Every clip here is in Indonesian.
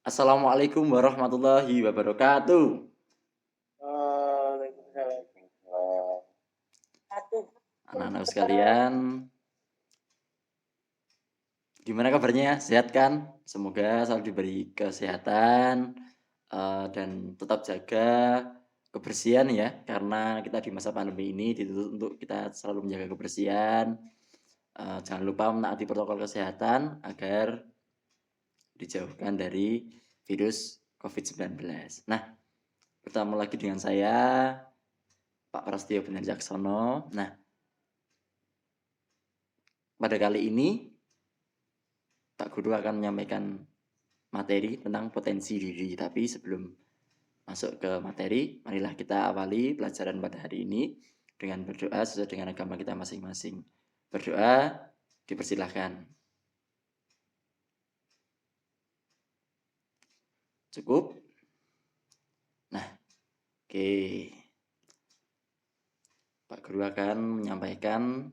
Assalamualaikum warahmatullahi wabarakatuh. Waalaikumsalam. Anak-anak sekalian, gimana kabarnya? Sehat kan? Semoga selalu diberi kesehatan dan tetap jaga kebersihan ya, karena kita di masa pandemi ini dituntut untuk kita selalu menjaga kebersihan. Jangan lupa menaati protokol kesehatan agar dijauhkan dari virus COVID-19. Nah, bertemu lagi dengan saya, Pak Prasetyo Jaksono. Nah, pada kali ini Pak Guru akan menyampaikan materi tentang potensi diri. Tapi sebelum masuk ke materi, marilah kita awali pelajaran pada hari ini dengan berdoa sesuai dengan agama kita masing-masing. Berdoa dipersilahkan. Cukup? Nah, oke. Pak Guru akan menyampaikan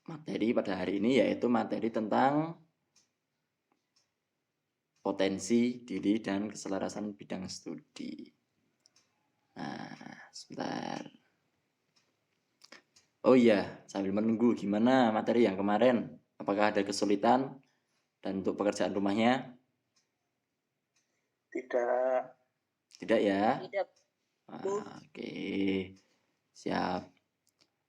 materi pada hari ini, yaitu materi tentang potensi diri dan keselarasan bidang studi. Nah, sebentar. Oh iya, sambil menunggu gimana materi yang kemarin? Apakah ada kesulitan dan untuk pekerjaan rumahnya? Tidak. Tidak ya? Tidak. Oke, siap.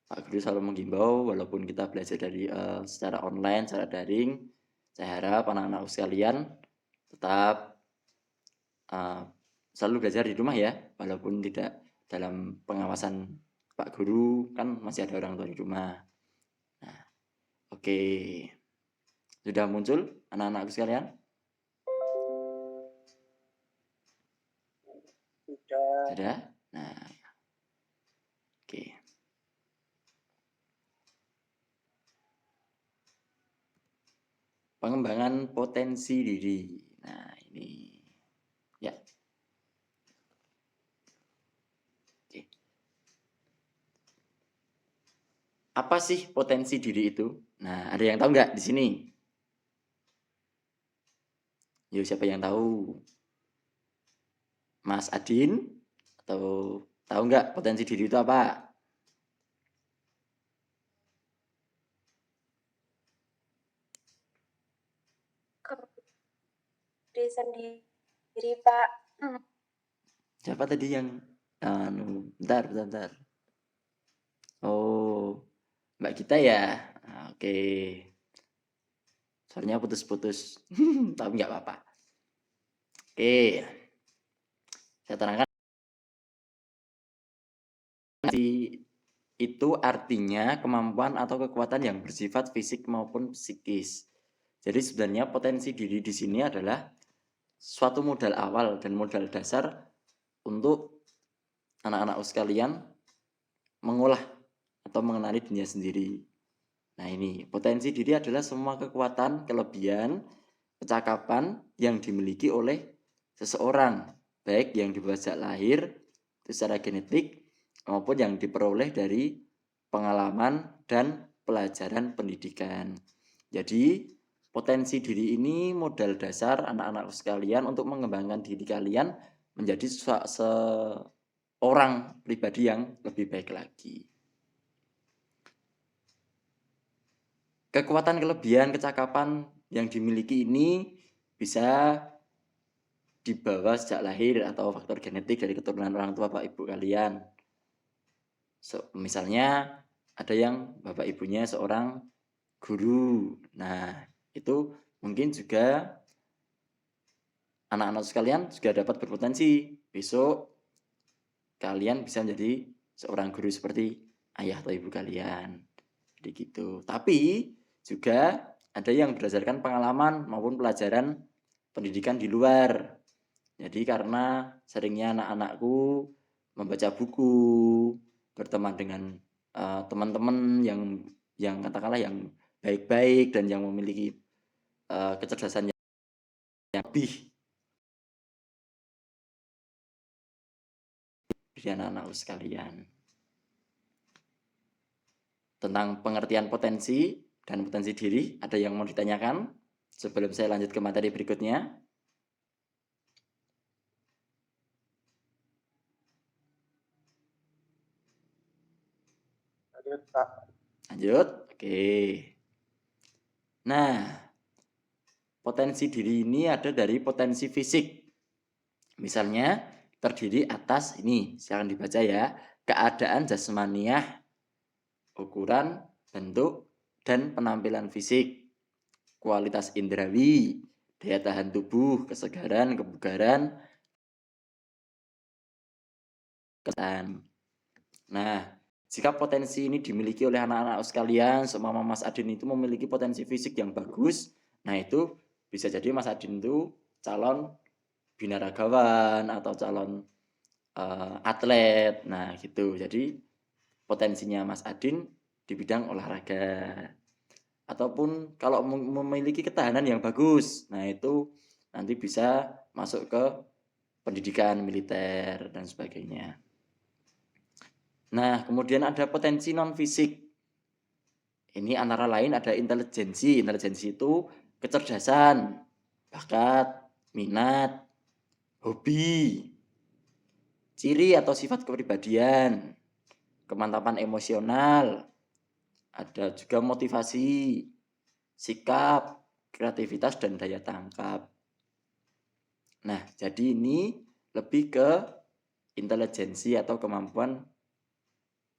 Pak Guru selalu menghimbau walaupun kita belajar dari secara online, secara daring, saya harap anak-anak sekalian tetap selalu belajar di rumah ya, walaupun tidak dalam pengawasan Pak Guru, kan masih ada orang tua di rumah. Nah, oke. Sudah muncul anak-anakku sekalian? Sudah? Nah, oke. Pengembangan potensi diri. Nah, ini. Ya. Oke. Apa sih potensi diri itu? Nah, ada yang tahu nggak di sini? Yuk, siapa yang tahu? Mas Adin? Atau tahu nggak potensi diri itu apa? Diri sendiri, Pak. Siapa tadi yang bentar. Oh, Mbak Gita ya. Nah, oke. Suaranya putus-putus. Tapi nggak apa-apa. Oke. Saya terangkan. Itu artinya kemampuan atau kekuatan yang bersifat fisik maupun psikis. Jadi sebenarnya potensi diri di sini adalah suatu modal awal dan modal dasar untuk anak-anak sekalian mengolah atau mengenali dunia sendiri. Nah, ini potensi diri adalah semua kekuatan, kelebihan, kecakapan yang dimiliki oleh seseorang, baik yang dibawa sejak lahir secara genetik maupun yang diperoleh dari pengalaman dan pelajaran pendidikan. Jadi, potensi diri ini modal dasar anak-anak sekalian untuk mengembangkan diri kalian menjadi seorang pribadi yang lebih baik lagi. Kekuatan, kelebihan, kecakapan yang dimiliki ini bisa dibawa sejak lahir atau faktor genetik dari keturunan orang tua bapak ibu kalian. Misalnya ada yang bapak ibunya seorang guru. Nah, itu mungkin juga anak-anak sekalian juga dapat berpotensi besok kalian bisa menjadi seorang guru seperti ayah atau ibu kalian. Jadi gitu. Tapi juga ada yang berdasarkan pengalaman maupun pelajaran pendidikan di luar. Jadi karena seringnya anak-anakku membaca buku, berteman dengan teman-teman yang katakanlah yang baik-baik dan yang memiliki kecerdasan yang lebih dari anak-anak sekalian. Tentang pengertian potensi dan potensi diri, ada yang mau ditanyakan sebelum saya lanjut ke materi berikutnya? Lanjut, Pak. Lanjut. Oke. Nah, potensi diri ini ada dari potensi fisik. Misalnya terdiri atas ini, silakan dibaca ya. Keadaan jasmaniah, ukuran, bentuk, dan penampilan fisik. Kualitas indrawi, daya tahan tubuh, kesegaran, kebugaran, kesan. Nah, jika potensi ini dimiliki oleh anak-anak sekalian, seumpama Mas Adin itu memiliki potensi fisik yang bagus, nah itu bisa jadi Mas Adin itu calon binaragawan atau calon atlet. Nah, gitu. Jadi potensinya Mas Adin di bidang olahraga. Ataupun kalau memiliki ketahanan yang bagus, nah itu nanti bisa masuk ke pendidikan militer dan sebagainya. Nah, kemudian ada potensi non fisik. Ini antara lain ada intelijensi. Intelijensi itu kecerdasan, bakat, minat, hobi, ciri atau sifat kepribadian, kemantapan emosional, ada juga motivasi, sikap, kreativitas, dan daya tangkap. Nah, jadi ini lebih ke intelijensi atau kemampuan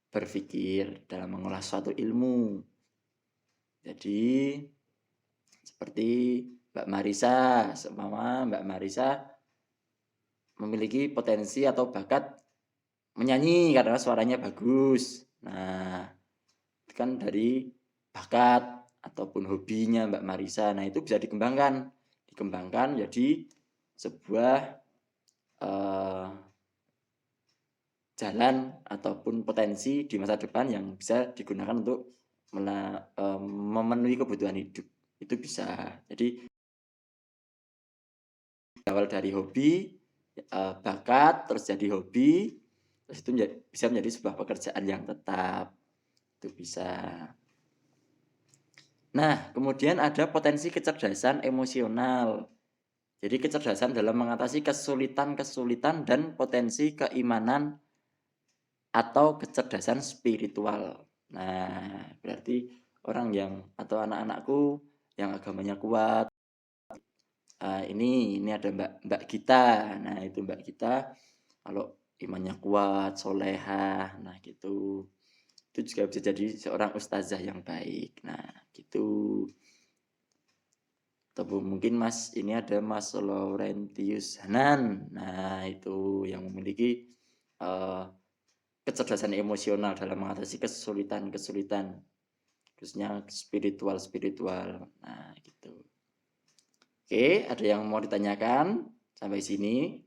berpikir dalam mengolah suatu ilmu. Jadi seperti Mbak Marisa, seumpama Mbak Marisa memiliki potensi atau bakat menyanyi karena suaranya bagus. Nah, itu kan dari bakat ataupun hobinya Mbak Marisa. Nah, itu bisa dikembangkan. Dikembangkan jadi sebuah jalan ataupun potensi di masa depan yang bisa digunakan untuk memenuhi kebutuhan hidup. Itu bisa. Jadi awal dari hobi, bakat, terus jadi hobi, terus itu bisa menjadi sebuah pekerjaan yang tetap. Itu bisa. Nah, kemudian ada potensi kecerdasan emosional. Jadi kecerdasan dalam mengatasi kesulitan-kesulitan dan potensi keimanan atau kecerdasan spiritual. Nah, berarti orang yang atau anak-anakku yang agamanya kuat, ini ada Mbak Gita. Nah, itu Mbak Gita kalau imannya kuat, solehah, nah gitu. Itu juga bisa jadi seorang ustazah yang baik. Nah, gitu. Atau mungkin Mas ini ada Mas Laurentius Hanan. Nah, itu yang memiliki kecerdasan emosional dalam mengatasi kesulitan-kesulitan, khususnya spiritual. Nah, gitu. Oke, ada yang mau ditanyakan sampai sini?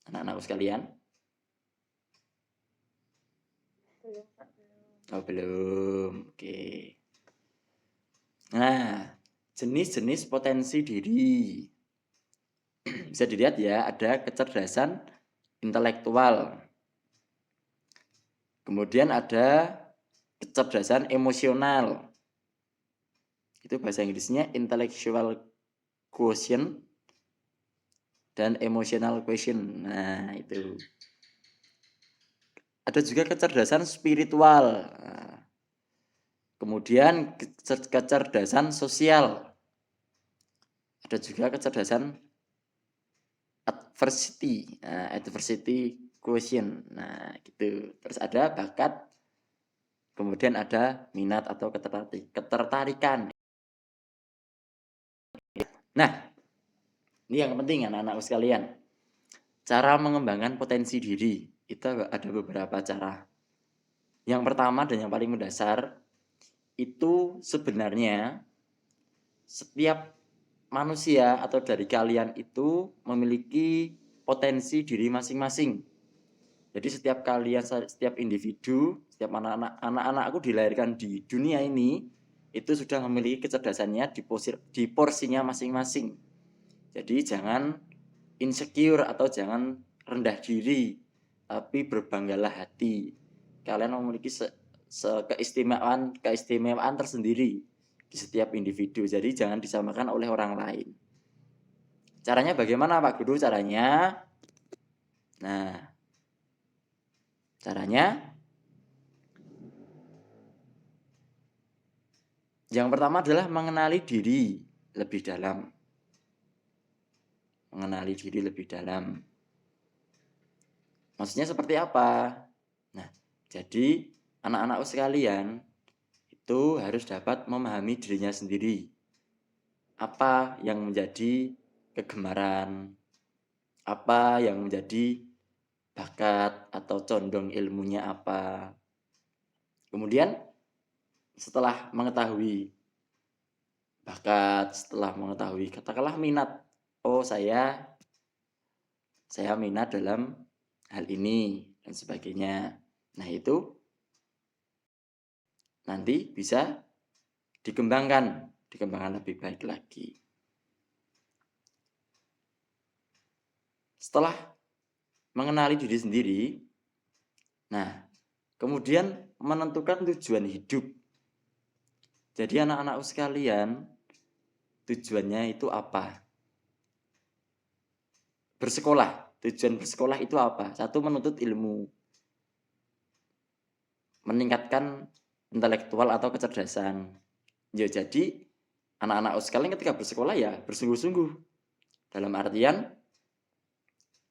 Anak-anakku sekalian? Belum, Pak, belum. Oh, belum. Oke. Nah, jenis-jenis potensi diri. Bisa dilihat ya, ada kecerdasan intelektual. Kemudian ada kecerdasan emosional. Itu bahasa Inggrisnya intellectual quotient dan emotional quotient. Nah, itu. Ada juga kecerdasan spiritual. Nah, kemudian kecerdasan sosial. Ada juga kecerdasan adversity. Nah, adversity quotient. Nah, gitu. Terus ada bakat, kemudian ada minat atau ketertarikan. Nah, ini yang penting anak-anakku sekalian. Cara mengembangkan potensi diri itu ada beberapa cara. Yang pertama dan yang paling mendasar itu sebenarnya setiap manusia atau dari kalian itu memiliki potensi diri masing-masing. Jadi setiap kalian, setiap individu, setiap anak-anakku dilahirkan di dunia ini itu sudah memiliki kecerdasannya di porsinya masing-masing. Jadi jangan insecure atau jangan rendah diri, tapi berbanggalah hati. Kalian memiliki keistimewaan tersendiri di setiap individu. Jadi jangan disamakan oleh orang lain. Caranya bagaimana Pak Guru? Caranya Yang pertama adalah mengenali diri lebih dalam. Mengenali diri lebih dalam. Maksudnya seperti apa? Nah, jadi anak-anakku sekalian itu harus dapat memahami dirinya sendiri. Apa yang menjadi kegemaran, apa yang menjadi bakat atau condong ilmunya apa. Kemudian setelah mengetahui bakat, setelah mengetahui katakanlah minat, oh saya minat dalam hal ini dan sebagainya. Nah, itu nanti bisa dikembangkan lebih baik lagi. Setelah mengenali diri sendiri, nah, kemudian menentukan tujuan hidup. Jadi anak-anakku sekalian, tujuannya itu apa? Bersekolah. Tujuan bersekolah itu apa? Satu, menuntut ilmu. Meningkatkan intelektual atau kecerdasan. Ya, jadi anak-anakku sekalian ketika bersekolah ya bersungguh-sungguh. Dalam artian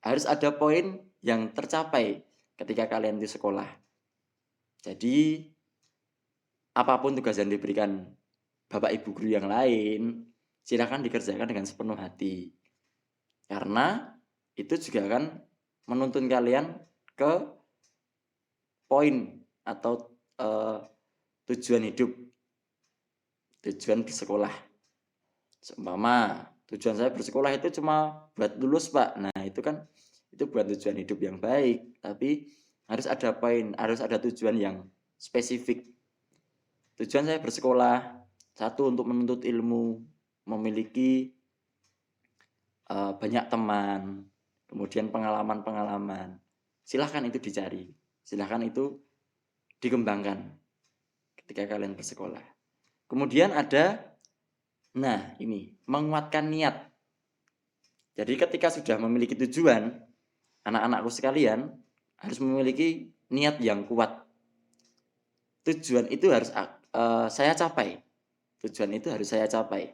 harus ada poin yang tercapai ketika kalian di sekolah. Jadi apapun tugas yang diberikan Bapak Ibu guru yang lain, silakan dikerjakan dengan sepenuh hati. Karena itu juga akan menuntun kalian ke poin atau tujuan hidup, tujuan bersekolah. Seumpama tujuan saya bersekolah itu cuma buat lulus, Pak. Nah, itu kan itu buat tujuan hidup yang baik, tapi harus ada poin, harus ada tujuan yang spesifik. Tujuan saya bersekolah, satu untuk menuntut ilmu, memiliki banyak teman, kemudian pengalaman-pengalaman. Silahkan itu dicari, silahkan itu dikembangkan ketika kalian bersekolah. Kemudian ada, nah ini, menguatkan niat. Jadi ketika sudah memiliki tujuan, anak-anakku sekalian harus memiliki niat yang kuat. Tujuan itu harus saya capai. Tujuan itu harus saya capai.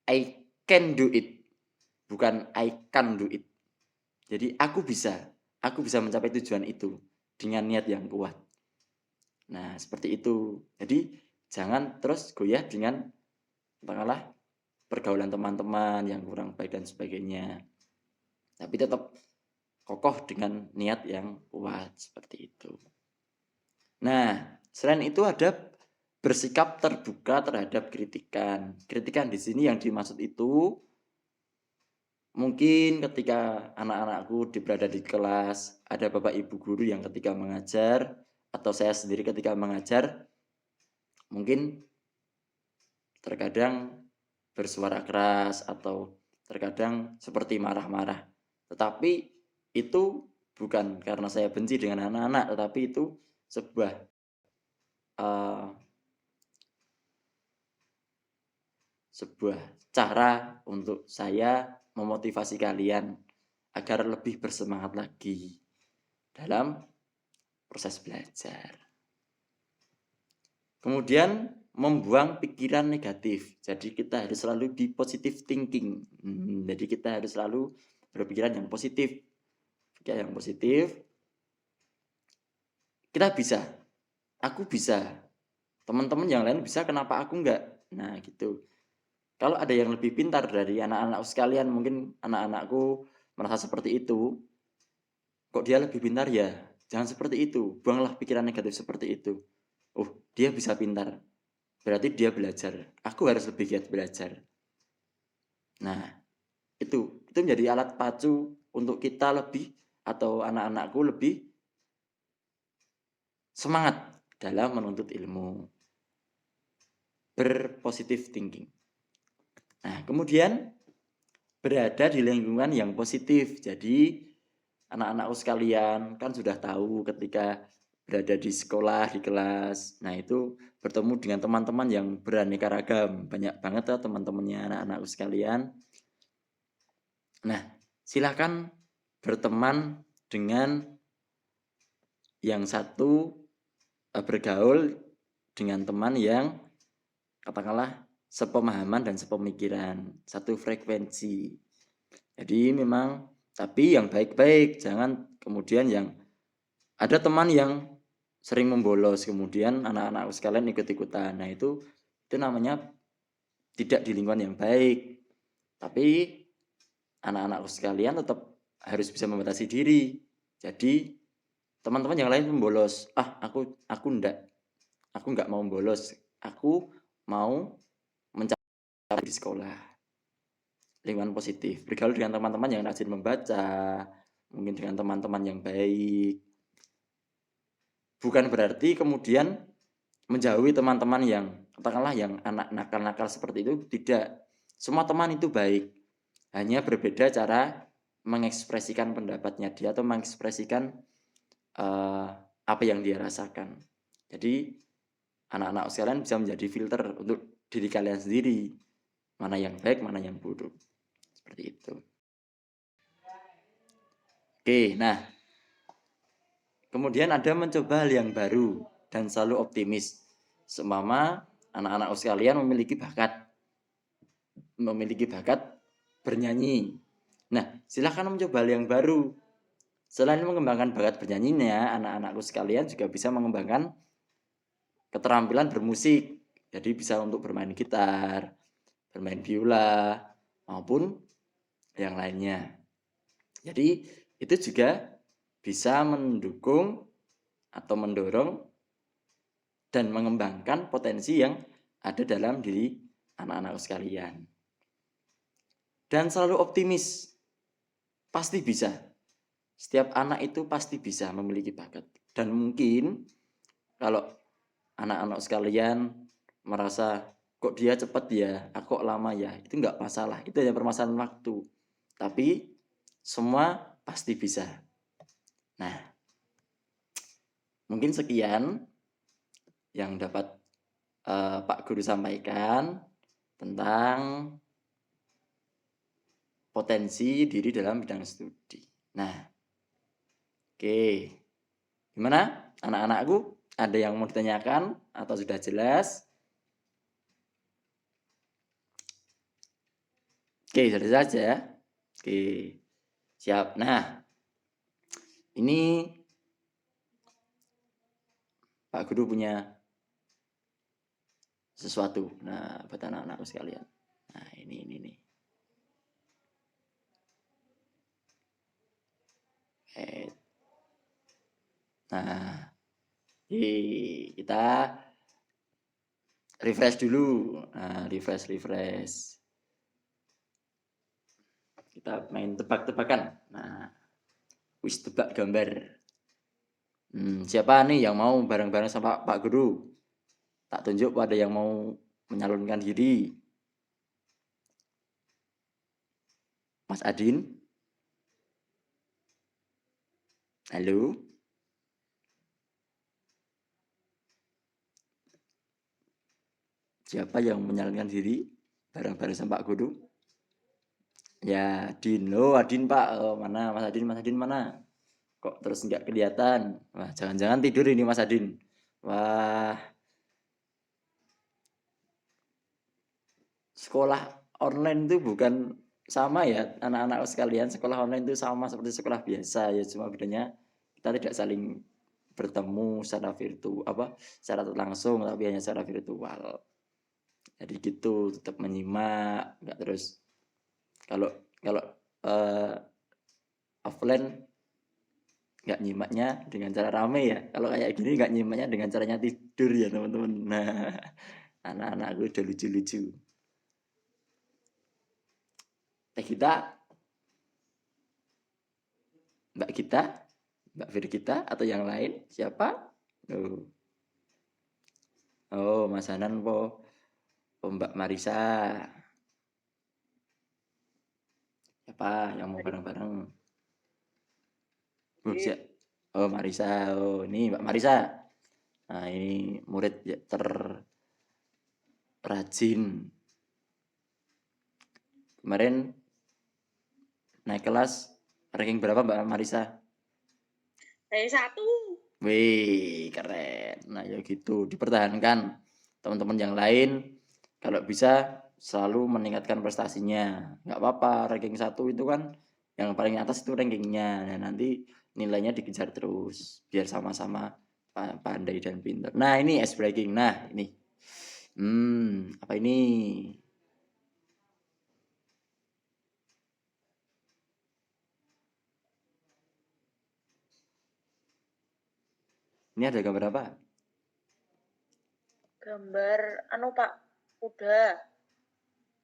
I can do it, bukan I can do it. Jadi aku bisa mencapai tujuan itu dengan niat yang kuat. Nah, seperti itu. Jadi jangan terus goyah dengan katakanlah pergaulan teman-teman yang kurang baik dan sebagainya. Tapi tetap kokoh dengan niat yang kuat seperti itu. Nah, selain itu ada bersikap terbuka terhadap kritikan. Kritikan di sini yang dimaksud itu mungkin ketika anak-anakku berada di kelas, ada Bapak Ibu guru yang ketika mengajar atau saya sendiri ketika mengajar mungkin terkadang bersuara keras atau terkadang seperti marah-marah. Tetapi itu bukan karena saya benci dengan anak-anak, tetapi itu sebuah cara untuk saya memotivasi kalian agar lebih bersemangat lagi dalam proses belajar. Kemudian membuang pikiran negatif. Jadi kita harus selalu di positive thinking. Jadi kita harus selalu berpikiran yang positif. Pikiran yang positif. Kita bisa. Aku bisa. Teman-teman yang lain bisa, kenapa aku enggak? Nah, gitu. Kalau ada yang lebih pintar dari anak-anak sekalian, mungkin anak-anakku merasa seperti itu. Kok dia lebih pintar ya? Jangan seperti itu. Buanglah pikiran negatif seperti itu. Oh, dia bisa pintar. Berarti dia belajar. Aku harus lebih giat belajar. Nah, itu menjadi alat pacu untuk kita lebih atau anak-anakku lebih semangat dalam menuntut ilmu. Berpositif thinking. Nah, kemudian berada di lingkungan yang positif. Jadi anak-anakku sekalian kan sudah tahu ketika berada di sekolah, di kelas. Nah, itu bertemu dengan teman-teman yang beraneka ragam. Banyak banget ya teman-temannya anak-anakku sekalian. Nah, silakan berteman dengan yang satu, bergaul dengan teman yang katakanlah sepemahaman dan sepemikiran, satu frekuensi. Jadi memang tapi yang baik-baik, jangan kemudian yang ada teman yang sering membolos, kemudian anak-anak sekalian ikut-ikutan. Nah, itu namanya tidak di lingkungan yang baik. Tapi anak-anak sekalian tetap harus bisa membatasi diri. Jadi teman-teman yang lain membolos, aku nggak mau bolos, aku mau mencari di sekolah lingkungan positif, bergaul dengan teman-teman yang rajin membaca, mungkin dengan teman-teman yang baik. Bukan berarti kemudian menjauhi teman-teman yang katakanlah yang anak nakal-nakal seperti itu, tidak. Semua teman itu baik, hanya berbeda cara mengekspresikan pendapatnya dia atau mengekspresikan apa yang dia rasakan. Jadi anak-anak sekalian bisa menjadi filter untuk diri kalian sendiri, mana yang baik, mana yang buruk, seperti itu. Oke, nah kemudian ada mencoba hal yang baru dan selalu optimis. Seumpama anak-anak sekalian memiliki bakat bernyanyi. Nah, silakan mencoba hal yang baru. Selain mengembangkan bakat bernyanyinya, anak-anakku sekalian juga bisa mengembangkan keterampilan bermusik. Jadi bisa untuk bermain gitar, bermain biola, maupun yang lainnya. Jadi itu juga bisa mendukung atau mendorong dan mengembangkan potensi yang ada dalam diri anak-anak sekalian. Dan selalu optimis, pasti bisa. Setiap anak itu pasti bisa memiliki bakat. Dan mungkin kalau anak-anak sekalian merasa kok dia cepat ya, kok lama ya, itu nggak masalah. Itu hanya permasalahan waktu. Tapi semua pasti bisa. Nah, mungkin sekian yang dapat Pak Guru sampaikan tentang potensi diri dalam bidang studi. Nah, oke. Gimana anak-anakku? Ada yang mau ditanyakan atau sudah jelas? Oke, sudah saja. Oke, siap. Nah, ini Pak Guru punya sesuatu. Nah, buat anak-anakku sekalian. Nah, ini nih. Nah, kita refresh dulu. Nah, refresh. Kita main tebak-tebakan. Nah, wis tebak gambar. Siapa nih yang mau bareng-bareng sama Pak Guru? Tak tunjuk pada yang mau menyalurkan diri. Mas Adin? Halo? Siapa yang menyalurkan diri bareng-bareng sama Pak Guru? Ya, Adin. Oh, Adin Pak. Oh, mana Mas Adin mana? Kok terus nggak kelihatan? Wah, jangan-jangan tidur ini Mas Adin. Wah, sekolah online itu bukan sama ya anak-anak sekalian. Sekolah online itu sama seperti sekolah biasa ya, cuma bedanya kita tidak saling bertemu secara secara langsung, tapi hanya secara virtual. Jadi gitu, tetap menyimak, nggak terus kalau offline nggak nyimaknya dengan cara rame ya. Kalau kayak gini nggak nyimaknya dengan caranya tidur ya teman-teman. Nah, anak-anakku udah lucu-lucu. Mbak kita, Mbak Firgita atau yang lain siapa? Oh, Mas Hanan Mbak Marisa. Siapa yang mau bareng-bareng? Oh, Marisa. Oh, ini Mbak Marisa. Nah, ini murid terrajin. Kemarin naik kelas ranking berapa Mbak Marisa? Ranking 1. Wih, keren. Nah, ya gitu, dipertahankan. Teman-teman yang lain Kalau bisa selalu meningkatkan prestasinya. Nggak apa-apa, ranking 1 itu kan yang paling atas itu rankingnya. Nah, nanti nilainya dikejar terus biar sama-sama pandai dan pintar. Nah, ini ice breaking. Nah, ini. Apa ini? Ini ada gambar apa? Gambar anu Pak, kuda.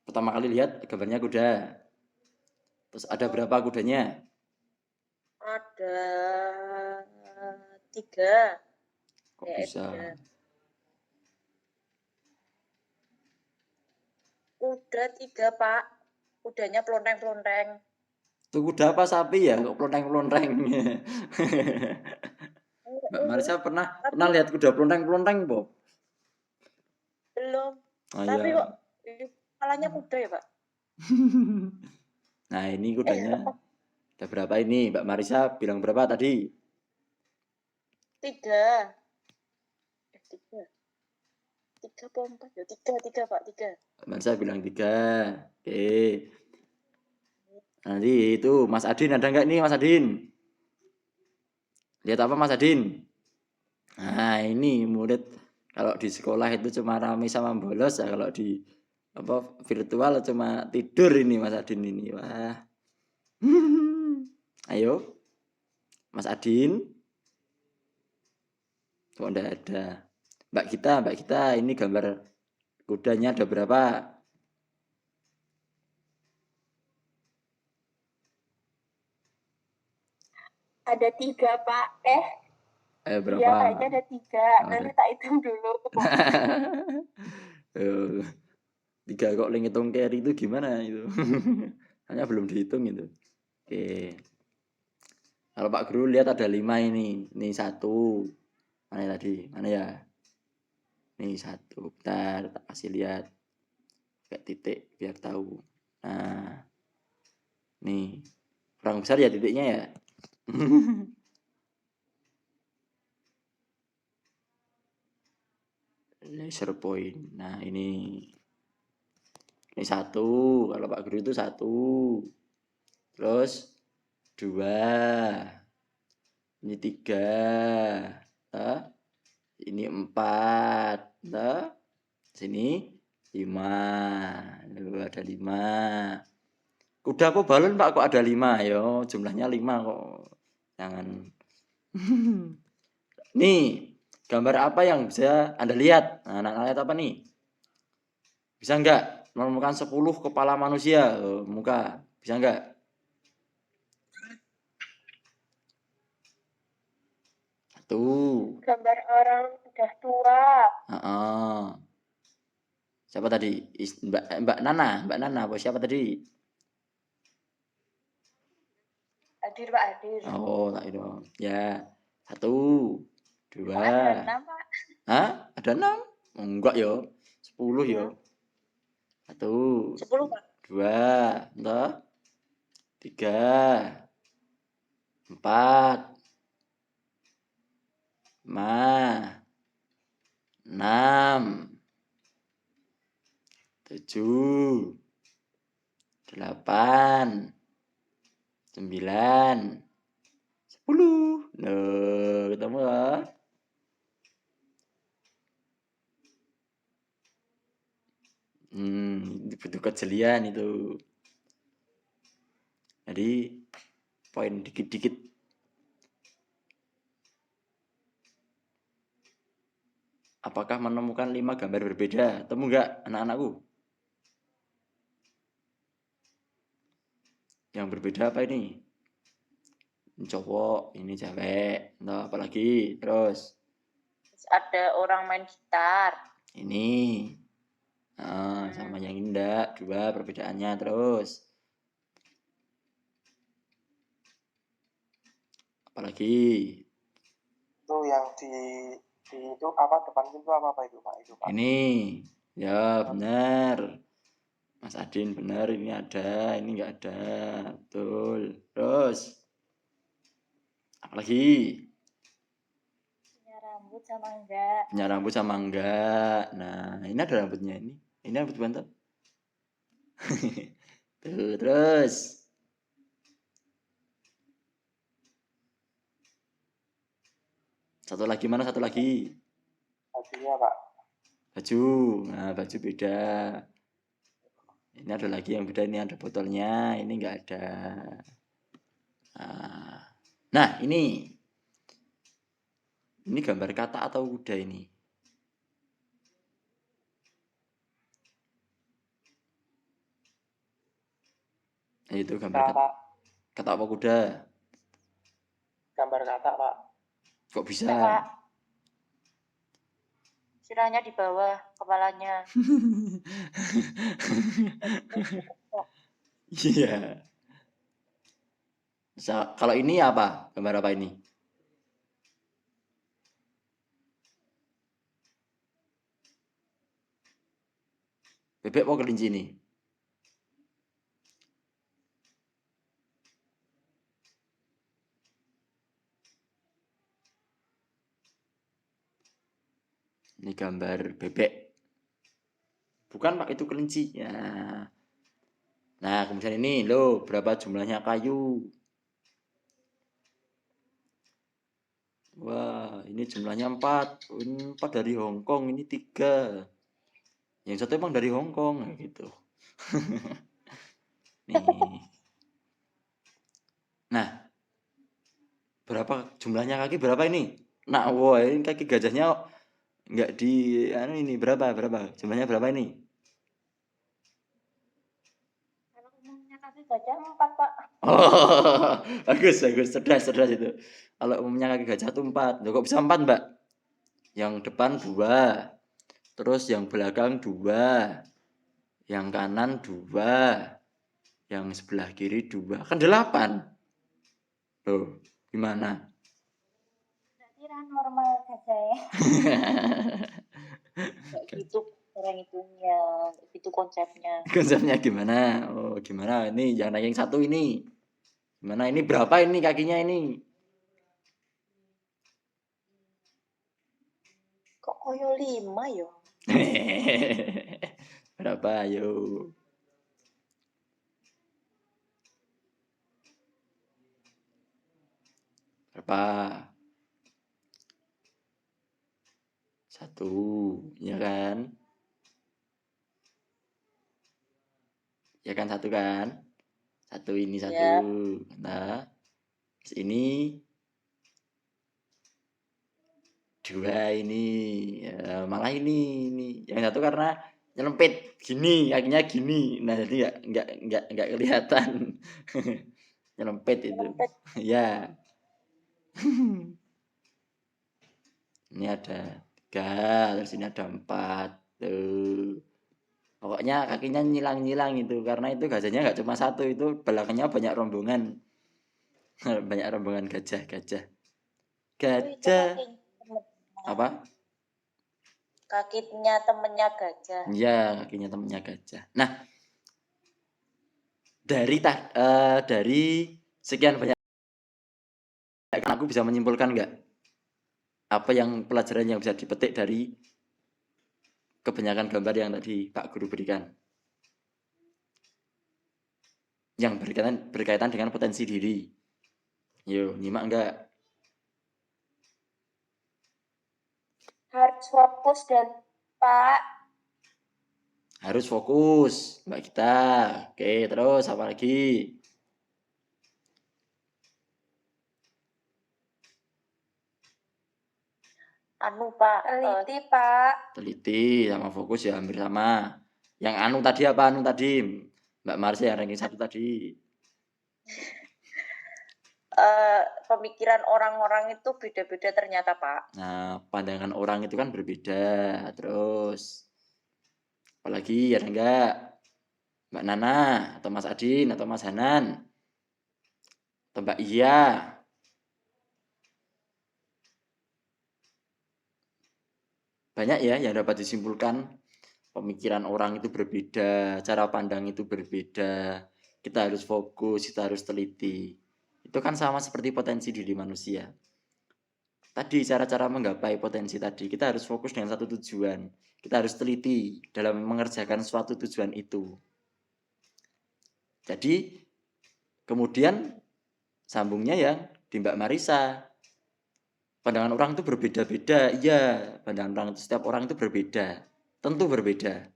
Pertama kali lihat gambarnya kuda. Terus ada berapa kudanya? Ada 3. Kok bisa? 3. Kuda 3 Pak. Kudanya pelonteng-pelonteng. Itu kuda apa sapi ya? Kok pelonteng-pelonteng? Mbak Marisa pernah Tapi lihat kuda pelonteng-pelonteng, Bob? belum. Oh Tapi iya. kok kepalanya kuda ya Pak? Nah, ini kudanya. Ada berapa ini? Mbak Marisa bilang berapa tadi? 3. 3. 3 apa 4 ya? 3 Pak, 3. Mbak Marisa bilang 3. Oke. Nanti itu Mas Adin ada nggak nih Mas Adin? Lihat apa Mas Adin? Nah, ini murid kalau di sekolah itu cuma rame sama bolos ya, kalau di apa virtual cuma tidur ini Mas Adin ini. Wah. Ayo. Mas Adin. Kok enggak ada? Mbak kita ini gambar kudanya ada berapa? Ada 3 Pak. Iya Berapa? kayaknya ada 3. Nanti tak hitung dulu. Eh, 3 kok ngitung carry itu gimana itu? Hanya belum dihitung itu. Oke. Kalau Pak Guru lihat ada 5 ini. Ini 1. Mana tadi? Mana ya? Ini 1. Bentar, tak kasih lihat. Kayak titik biar tahu. Nah. Nih. Kurang besar ya titiknya ya? Laser point. Nah, ini 1. Kalau Pak Guru itu 1. Terus 2. Ini 3. Ini 4. Sini 5. Ada 5. Kuda kok balon Pak kok ada 5 yo, jumlahnya 5 kok. Jangan. Nih, gambar apa yang bisa Anda lihat? Nah, anak-anak lihat apa nih? Bisa enggak menemukan 10 kepala manusia muka? Bisa enggak? Tuh. Gambar orang udah tua. Siapa tadi? Mbak Nana apa siapa tadi? Hadir Pak, hadir. Oh, tak itu. Ya. 1, 2. Ada 6 Pak. Hah? Ada 6? Enggak yo. 10 yo. 1, 10 Pak. 2, 3, 4, 5, 6, 7, 8, 9, 10. Loh, ketemu ya? Butuh kejelian itu. Jadi poin dikit-dikit. Apakah menemukan 5 gambar berbeda? Temu enggak anak-anakku? Yang berbeda apa ini? Ini cowok, ini cewek. Nah, apalagi? Terus Ada orang main gitar. ini. Nah, sama yang ini enggak. 2 perbedaannya. Terus apalagi? Itu yang di itu apa depan itu apa itu Pak? Itu Pak. Ini. Ya, benar. Mas Adin benar, ini ada, ini enggak ada. Betul. Terus apalagi? Punya rambut sama enggak? Punya rambut sama enggak. Nah, ini ada rambutnya ini. Ini apa bantu? Tuh, terus. Satu lagi mana? Satu lagi. Bajunya Pak. Baju. Nah, baju beda. Ini ada lagi yang beda. Ini ada botolnya. Ini enggak ada. Nah, ini gambar kata atau kuda ini? Nah, itu gambar kata. Kata apa kuda? Gambar kata Pak. Kok bisa? Enggak, Pak. Sirahnya di bawah, kepalanya. Iya. Kalau ini apa? Gambar apa ini? Bebek apa kelinci ini? Ini gambar bebek. Bukan Pak, itu kelinci. Ya. Nah, kemudian ini loh, berapa jumlahnya kayu? Wah, ini jumlahnya 4. Ini 4 dari Hong Kong, ini 3. Yang satu emang dari Hong Kong, gitu. Nih. Nah, berapa jumlahnya kaki berapa ini? Nah, wah, ini kaki gajahnya enggak di ini berapa? Jumlahnya berapa ini? Kalau umumnya kaki gajah 4, Pak. Oh, bagus, cerdas itu. Kalau umumnya kaki gajah itu 4. Loh, kok bisa 4, Mbak? Yang depan 2. Terus yang belakang 2. Yang kanan 2. Yang sebelah kiri 2. Kan 8. Loh, gimana? Berarti normal gajah ya. Kayak gitu orang itunya, itu konsepnya. Konsepnya gimana? Oh, gimana? Ini yang ranking 1 ini. Gimana ini berapa ini kakinya ini? Kok koyo 5 yo? Berapa ayo? Berapa? 1, ya kan? Ya kan 1 kan? 1 ini 1. Ya. Nah, ini 2 ini. Ya, malah ini. Yang 1 karena nyelempit gini, kakinya gini. Nah, jadi enggak kelihatan. Nyelempit itu. Nyelempit. Ya. Ini ada 3, terus ini ada 4. Tuh. Pokoknya kakinya nyilang-nyilang itu karena itu gajahnya enggak cuma 1, itu belakangnya banyak rombongan. Banyak rombongan gajah. Gajah. Apa? Kakinya temennya gajah. Iya, kakinya temennya gajah. Nah, dari sekian banyak aku bisa menyimpulkan enggak apa yang pelajaran yang bisa dipetik dari kebanyakan gambar yang tadi Pak Guru berikan? Yang berkaitan dengan potensi diri. Yo, nyimak enggak? Harus fokus dan Pak. Harus fokus, Mbak Gita. Oke, terus apa lagi? Pak. Teliti, Pak. Teliti sama fokus ya hampir sama. Yang tadi apa? Tadi Mbak Marsha yang ranking 1 tadi. Pemikiran orang-orang itu beda-beda ternyata, Pak. Nah, pandangan orang itu kan berbeda. Terus apalagi ada enggak? Mbak Nana atau Mas Adin atau Mas Hanan atau Mbak Iya? Banyak ya yang dapat disimpulkan. Pemikiran orang itu berbeda, cara pandang itu berbeda. Kita harus fokus, kita harus teliti. Itu kan sama seperti potensi diri manusia. tadi cara-cara menggapai potensi tadi. Kita harus fokus dengan satu tujuan. Kita harus teliti dalam mengerjakan suatu tujuan itu. Jadi kemudian sambungnya yang di Mbak Marisa. Pandangan orang itu berbeda-beda. Iya, pandangan orang itu setiap orang itu berbeda. Tentu berbeda.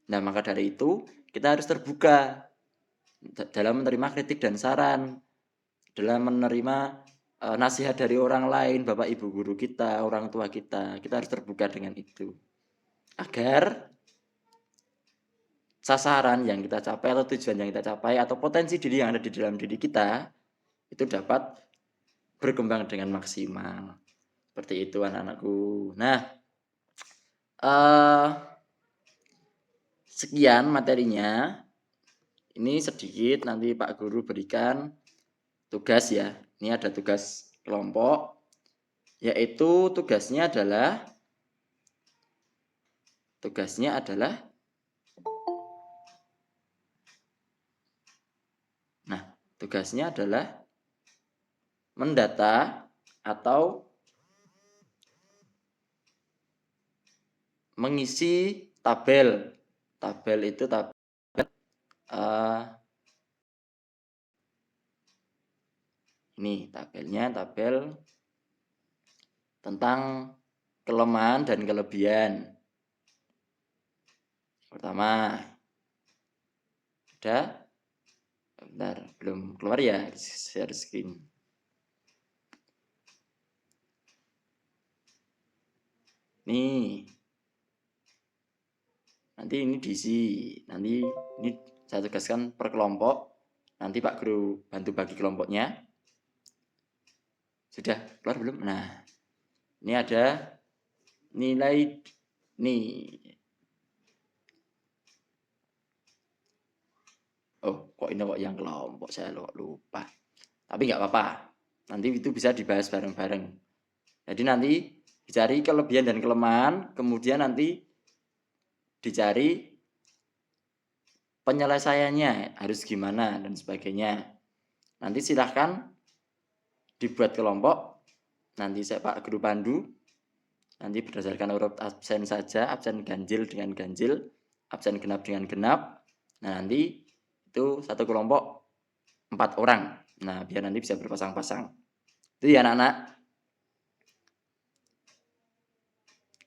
Nah, maka dari itu kita harus terbuka dalam menerima kritik dan saran, dalam menerima nasihat dari orang lain, bapak ibu guru kita, orang tua kita. Kita harus terbuka dengan itu. Agar sasaran yang kita capai atau tujuan yang kita capai atau potensi diri yang ada di dalam diri kita itu dapat berkembang dengan maksimal. Seperti itu anak-anakku. Nah, sekian materinya. Ini sedikit nanti Pak Guru berikan tugas ya. Ini ada tugas kelompok, yaitu tugasnya adalah mendata atau mengisi tabel. Tabel itu ini tabelnya, tabel tentang kelemahan dan kelebihan. Pertama, ada, bentar, belum keluar ya, share screen. Nih, nanti ini diisi, nanti ini saya tugaskan per kelompok. Nanti Pak Guru bantu bagi kelompoknya. Sudah keluar belum? Nah, ini ada nilai nih. Oh, kok ini kok yang kelompok, saya lupa. Tapi nggak apa-apa. Nanti itu bisa dibahas bareng-bareng. Jadi nanti dicari kelebihan dan kelemahan, kemudian nanti dicari penyelesaiannya harus gimana dan sebagainya. Nanti silahkan dibuat kelompok. Nanti saya Pak Guru pandu. Nanti berdasarkan urut absen saja, absen ganjil dengan ganjil, absen genap dengan genap. Nah, nanti itu satu kelompok 4 orang. Nah, biar nanti bisa berpasang-pasang. Itu ya anak-anak.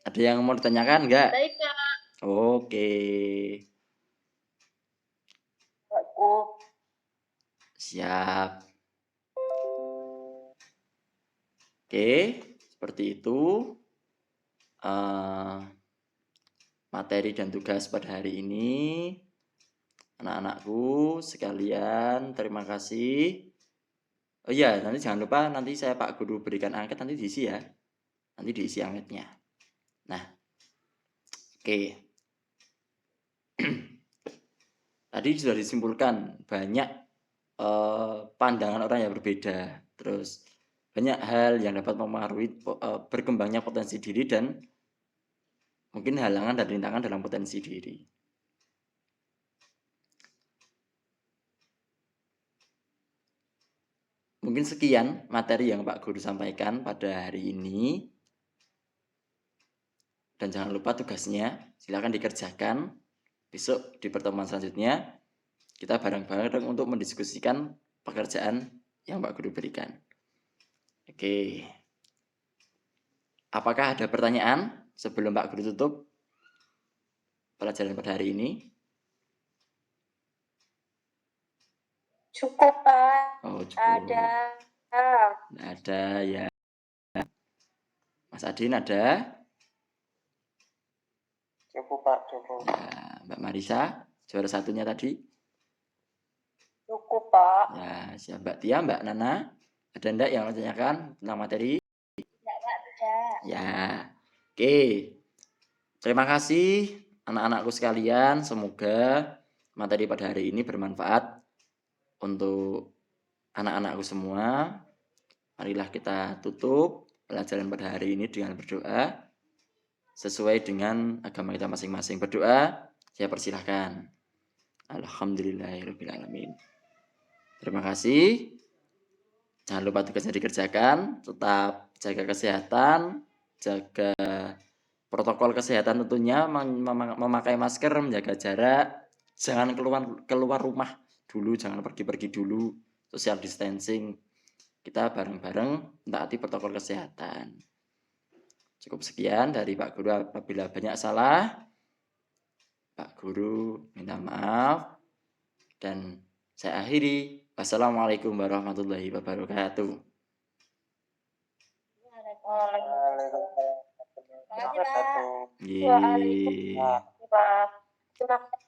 Ada yang mau ditanyakan enggak? Baik, Kak. Oke. Aku Siap. Oke, seperti itu materi dan tugas pada hari ini. Anak-anakku sekalian, terima kasih. Oh iya, nanti jangan lupa nanti saya Pak Guru berikan angket, nanti diisi ya. Nanti diisi angketnya. Nah, oke. Tadi sudah disimpulkan banyak pandangan orang yang berbeda. Terus banyak hal yang dapat mempengaruhi berkembangnya potensi diri dan mungkin halangan dan rintangan dalam potensi diri. Mungkin sekian materi yang Pak Guru sampaikan pada hari ini. Dan jangan lupa tugasnya, silakan dikerjakan. Besok di pertemuan selanjutnya, kita bareng-bareng untuk mendiskusikan pekerjaan yang Pak Guru berikan. Oke. Apakah ada pertanyaan sebelum Pak Guru tutup pelajaran pada hari ini? Cukup, Pak. Oh, cukup. Ada ya. Mas Adin ada? cukup Pak, cukup. Ya, Mbak Marisa, juara satunya tadi? Cukup, Pak. Ya, siap Mbak Tia, Mbak Nana. Ada enggak yang mau tanyakan tentang materi? Tidak, Pak. Tidak. Ya, oke. Terima kasih anak-anakku sekalian. Semoga materi pada hari ini bermanfaat untuk anak-anakku semua. Marilah kita tutup pelajaran pada hari ini dengan berdoa sesuai dengan agama kita masing-masing. Berdoa, saya persilahkan. Alhamdulillahirrahmanirrahim. Terima kasih. Jangan lupa tugasnya dikerjakan, tetap jaga kesehatan, jaga protokol kesehatan tentunya, memakai masker, menjaga jarak, jangan keluar rumah dulu, jangan pergi-pergi dulu, social distancing. Kita bareng-bareng mentaati protokol kesehatan. Cukup sekian dari Pak Guru. Apabila banyak salah, Pak Guru minta maaf. Dan saya akhiri. Wassalamualaikum warahmatullahi wabarakatuh. Waalaikumsalam warahmatullahi wabarakatuh. Yeay. Waalaikumsalam. Terima kasih.